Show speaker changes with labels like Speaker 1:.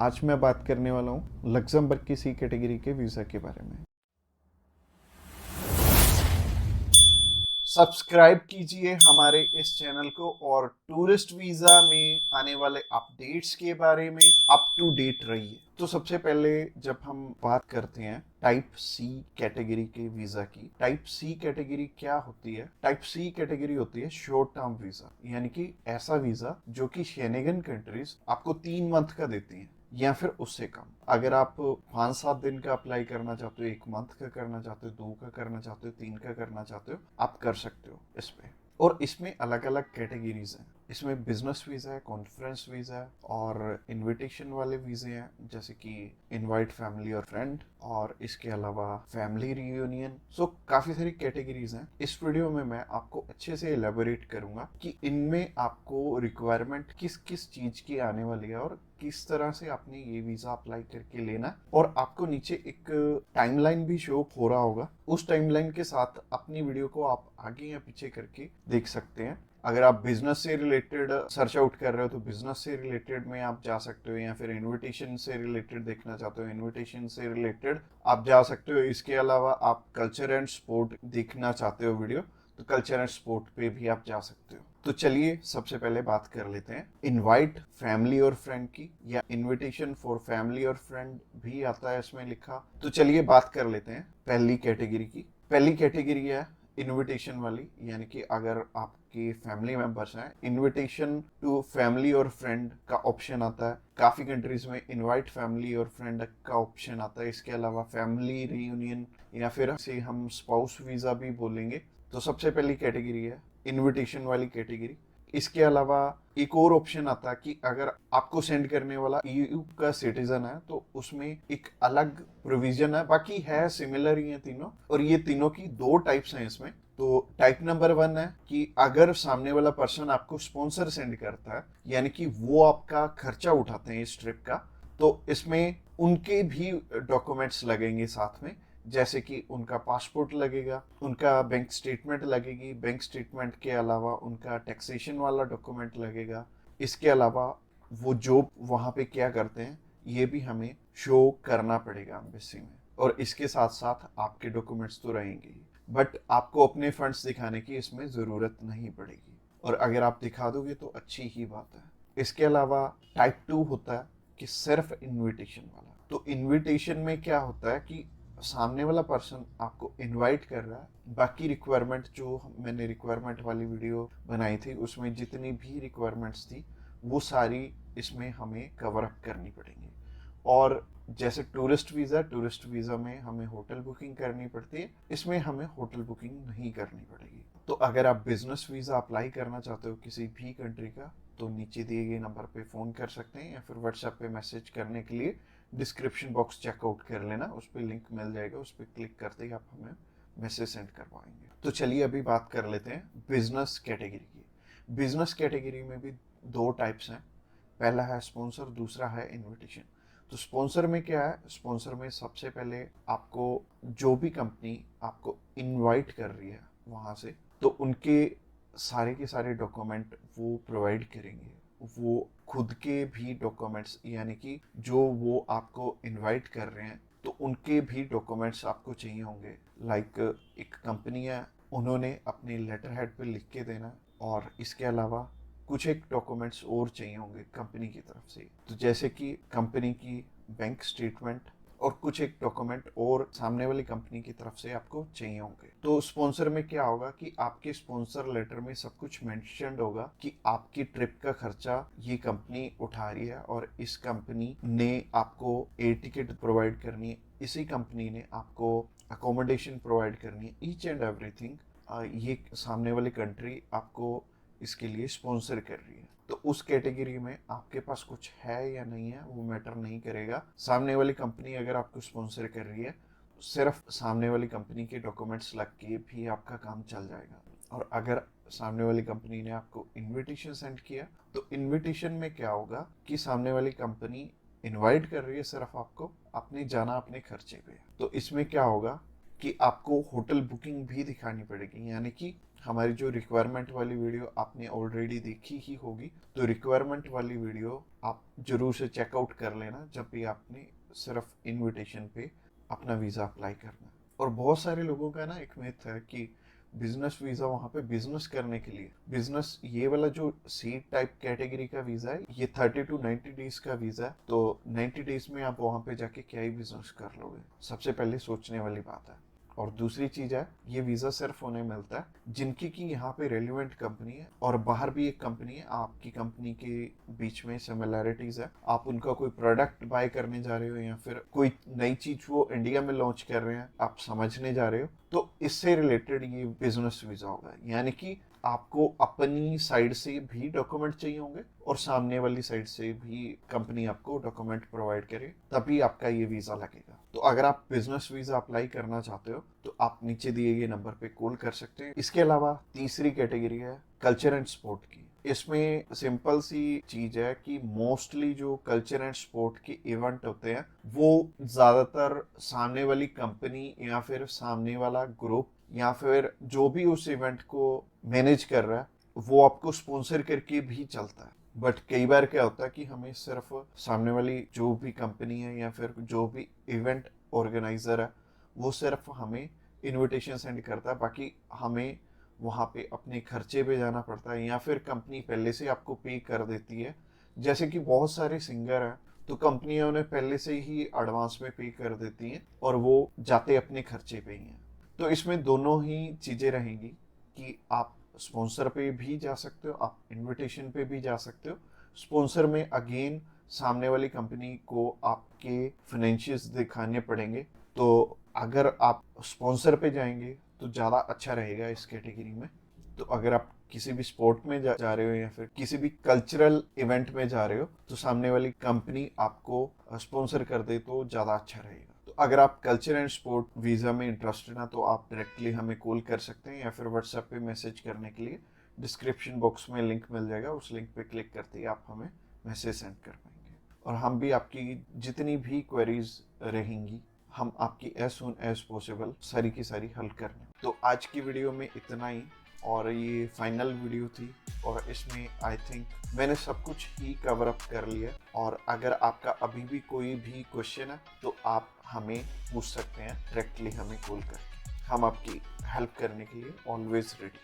Speaker 1: आज मैं बात करने वाला हूँ लग्जमबर्ग की सी कैटेगरी के वीज़ा के बारे में। सब्सक्राइब कीजिए हमारे इस चैनल को और टूरिस्ट वीज़ा में आने वाले अपडेट्स के बारे में अप टू डेट रहिए। तो सबसे पहले जब हम बात करते हैं टाइप सी कैटेगरी के वीज़ा की, टाइप सी कैटेगरी क्या होती है? टाइप सी कैटेगरी होती है शॉर्ट टर्म वीज़ा, यानी कि ऐसा वीज़ा जो कि शेनेगन कंट्रीज आपको 3 मंथ का देती हैं या फिर उससे कम। अगर आप 5-7 दिन का अप्लाई करना चाहते हो, 1 मंथ का करना चाहते हो, 2 का करना चाहते हो, 3 का करना चाहते हो, आप कर सकते हो इस पे। और इसमें अलग अलग कैटेगरीज हैं। इसमें बिजनेस वीजा है, कॉन्फ्रेंस वीजा है और इनविटेशन वाले वीजे हैं, जैसे कि इनवाइट फैमिली और फ्रेंड, और इसके अलावा फैमिली रियूनियन। सो काफी सारी कैटेगरीज हैं। इस वीडियो में मैं आपको अच्छे से एलेबोरेट करूंगा कि इनमें आपको रिक्वायरमेंट किस किस चीज की आने वाली है और किस तरह से आपने ये वीजा अप्लाई करके लेना है। और आपको नीचे एक टाइमलाइन भी शो हो रहा होगा, उस टाइमलाइन के साथ अपनी वीडियो को आप आगे या पीछे करके देख सकते हैं। अगर आप बिजनेस से रिलेटेड सर्च आउट कर रहे हो तो बिजनेस से रिलेटेड में आप जा सकते हो, या फिर इनविटेशन से रिलेटेड देखना चाहते हो इनविटेशन से रिलेटेड आप जा सकते हो। इसके अलावा आप कल्चर एंड स्पोर्ट देखना चाहते हो वीडियो, तो कल्चर एंड स्पोर्ट पे भी आप जा सकते हो। तो चलिए सबसे पहले बात कर लेते हैं इनवाइट फैमिली और फ्रेंड की, या इनविटेशन फॉर फैमिली और फ्रेंड भी आता है इसमें लिखा। तो चलिए बात कर लेते हैं पहली कैटेगरी की। पहली कैटेगरी है इनविटेशन वाली, यानी कि अगर आपके फैमिली मेंबर्स हैं, इनविटेशन टू फैमिली और फ्रेंड का ऑप्शन आता है। काफी कंट्रीज में इनवाइट फैमिली और फ्रेंड का ऑप्शन आता है। इसके अलावा फैमिली रियूनियन, या फिर से हम स्पाउस वीजा भी बोलेंगे। तो सबसे पहली कैटेगरी है इनविटेशन वाली कैटेगरी। इसके अलावा एक और ऑप्शन आता है कि अगर आपको सेंड करने वाला ईयू का सिटीजन है तो उसमें एक अलग प्रोविजन है, बाकी है सिमिलर ही है तीनों। और ये तीनों की 2 टाइप्स हैं इसमें। तो टाइप नंबर 1 है कि अगर सामने वाला पर्सन आपको स्पॉन्सर सेंड करता है, यानी कि वो आपका खर्चा उठाते हैं इस ट्रिप का, तो इसमें उनके भी डॉक्यूमेंट्स लगेंगे साथ में, जैसे कि उनका पासपोर्ट लगेगा, उनका बैंक स्टेटमेंट लगेगी, बैंक स्टेटमेंट के अलावा उनका टैक्सेशन वाला डॉक्यूमेंट लगेगा। इसके अलावा वो जॉब वहाँ पे क्या करते हैं ये भी हमें शो करना पड़ेगा एम्बेसी में। और इसके साथ साथ आपके डॉक्यूमेंट्स तो रहेंगे ही, बट आपको अपने फंड्स दिखाने की इसमें ज़रूरत नहीं पड़ेगी, और अगर आप दिखा दोगे तो अच्छी ही बात है। इसके अलावा टाइप 2 होता है कि सिर्फ इनविटेशन वाला। तो इनविटेशन में क्या होता है कि सामने वाला पर्सन आपको इनवाइट कर रहा है, बाकी रिक्वायरमेंट जो मैंने रिक्वायरमेंट वाली वीडियो बनाई थी उसमें जितनी भी रिक्वायरमेंट्स थी वो सारी इसमें हमें कवर अप करनी पड़ेंगी। और जैसे टूरिस्ट वीज़ा में हमें होटल बुकिंग करनी पड़ती है, इसमें हमें होटल बुकिंग नहीं करनी पड़ेगी। तो अगर आप बिजनेस वीज़ा अप्लाई करना चाहते हो किसी भी कंट्री का, तो नीचे दिए गए नंबर पे फ़ोन कर सकते हैं, या फिर व्हाट्सएप पे मैसेज करने के लिए डिस्क्रिप्शन बॉक्स चेकआउट कर लेना, उस पर लिंक मिल जाएगा, उस पर क्लिक करते ही आप हमें मैसेज सेंड करवाएंगे। तो चलिए अभी बात कर लेते हैं बिजनेस कैटेगरी की। बिजनेस कैटेगरी में भी 2 टाइप्स हैं। पहला है स्पॉन्सर, दूसरा है इनविटेशन। तो स्पॉन्सर में क्या है? स्पॉन्सर में सबसे पहले आपको जो भी कंपनी आपको इनवाइट कर रही है वहाँ से, तो उनके सारे के सारे डॉक्यूमेंट वो प्रोवाइड करेंगे। वो खुद के भी डॉक्यूमेंट्स, यानी कि जो वो आपको इनवाइट कर रहे हैं तो उनके भी डॉक्यूमेंट्स आपको चाहिए होंगे। लाइक एक कंपनी है, उन्होंने अपने लेटर हेड पे लिख के देना, और इसके अलावा कुछ एक डॉक्यूमेंट्स और चाहिए होंगे कंपनी की तरफ से। तो जैसे कि कंपनी की बैंक स्टेटमेंट और कुछ एक डॉक्यूमेंट और सामने वाली कंपनी की तरफ से आपको चाहिए होंगे। तो स्पॉन्सर में क्या होगा कि आपके स्पॉन्सर लेटर में सब कुछ मेंशन्ड होगा कि आपकी ट्रिप का खर्चा ये कंपनी उठा रही है, और इस कंपनी ने आपको एयर टिकट प्रोवाइड करनी है, इसी कंपनी ने आपको अकोमोडेशन प्रोवाइड करनी है, ईच एंड एवरीथिंग ये सामने वाली कंट्री आपको इसके लिए स्पॉन्सर कर रही है। तो उस कैटेगरी में आपके पास कुछ है या नहीं है वो मैटर नहीं करेगा। सामने वाली कंपनी अगर आपको स्पॉन्सर कर रही है, सिर्फ सामने वाली कंपनी के डॉक्यूमेंट्स लग के भी आपका काम चल जाएगा। और अगर सामने वाली कंपनी ने आपको इनविटेशन सेंड किया, तो इनविटेशन में क्या होगा कि सामने वाली कंपनी इनवाइट कर रही है सिर्फ आपको, आपने जाना अपने खर्चे पे। तो इसमें क्या होगा कि आपको होटल बुकिंग भी दिखानी पड़ेगी, यानी कि हमारी जो रिक्वायरमेंट वाली वीडियो आपने ऑलरेडी देखी ही होगी, तो रिक्वायरमेंट वाली वीडियो आप जरूर से चेकआउट कर लेना जब भी आपने सिर्फ इनविटेशन पे अपना वीज़ा अप्लाई करना। और बहुत सारे लोगों का ना एक मिथ है कि बिजनेस वीज़ा वहाँ पे बिजनेस करने के लिए, बिजनेस ये वाला जो सी टाइप कैटेगरी का वीज़ा है ये 30 to 90 डेज का वीज़ा है, तो 90 डेज में आप वहाँ पे जाके क्या ही बिजनेस कर लोगे, सबसे पहले सोचने वाली बात है। और दूसरी चीज है, ये वीजा सिर्फ उन्हें मिलता है जिनकी की यहाँ पे रेलिवेंट कंपनी है और बाहर भी एक कंपनी है, आपकी कंपनी के बीच में सिमिलैरिटीज है, आप उनका कोई प्रोडक्ट बाय करने जा रहे हो या फिर कोई नई चीज वो इंडिया में लॉन्च कर रहे हैं आप समझने जा रहे हो, तो इससे रिलेटेड ये बिजनेस वीजा होगा। यानी कि आपको अपनी साइड से भी डॉक्यूमेंट चाहिए होंगे और सामने वाली साइड से भी कंपनी आपको डॉक्यूमेंट प्रोवाइड करे, तभी आपका ये वीजा लगेगा। तो अगर आप बिजनेस वीजा अप्लाई करना चाहते हो तो आप नीचे दिए गए नंबर पे कॉल कर सकते हैं। इसके अलावा तीसरी कैटेगरी है कल्चर एंड स्पोर्ट की। इसमें सिंपल सी चीज है कि मोस्टली जो कल्चर एंड स्पोर्ट के इवेंट होते हैं वो ज्यादातर सामने वाली कंपनी या फिर सामने वाला ग्रुप या फिर जो भी उस इवेंट को मैनेज कर रहा है वो आपको स्पॉन्सर करके भी चलता है। बट कई बार क्या होता है कि हमें सिर्फ सामने वाली जो भी कंपनी है या फिर जो भी इवेंट ऑर्गेनाइजर है वो सिर्फ हमें इनविटेशन सेंड करता है, बाकी हमें वहाँ पे अपने खर्चे पे जाना पड़ता है या फिर कंपनी पहले से आपको पे कर देती है। जैसे कि बहुत सारे सिंगर हैं तो कंपनियां उन्हें पहले से ही एडवांस में पे कर देती हैं और वो जाते अपने खर्चे पे ही हैं। तो इसमें दोनों ही चीज़ें रहेंगी कि आप स्पॉन्सर पे भी जा सकते हो, आप इनविटेशन पे भी जा सकते हो। स्पॉन्सर में अगेन सामने वाली कंपनी को आपके फाइनेंशियल्स दिखाने पड़ेंगे, तो अगर आप स्पॉन्सर पे जाएंगे तो ज़्यादा अच्छा रहेगा इस कैटेगरी में। तो अगर आप किसी भी स्पोर्ट में जा रहे हो या फिर किसी भी कल्चरल इवेंट में जा रहे हो तो सामने वाली कंपनी आपको स्पॉन्सर कर दे तो ज़्यादा अच्छा रहेगा। तो अगर आप कल्चर एंड स्पोर्ट वीज़ा में इंटरेस्टेड हैं तो आप डायरेक्टली हमें कॉल कर सकते हैं या फिर व्हाट्सएप पे मैसेज करने के लिए डिस्क्रिप्शन बॉक्स में लिंक मिल जाएगा, उस लिंक पे क्लिक करते ही आप हमें मैसेज सेंड कर पाएंगे और हम भी आपकी जितनी भी क्वेरीज रहेंगी हम आपकी एज सुन एज पॉसिबल सारी की सारी हल करने। तो आज की वीडियो में इतना ही और ये फाइनल वीडियो थी और इसमें आई थिंक मैंने सब कुछ ही कवर अप कर लिया। और अगर आपका अभी भी कोई भी क्वेश्चन है तो आप हमें पूछ सकते हैं डायरेक्टली हमें कॉल करके, हम आपकी हेल्प करने के लिए ऑलवेज रेडी।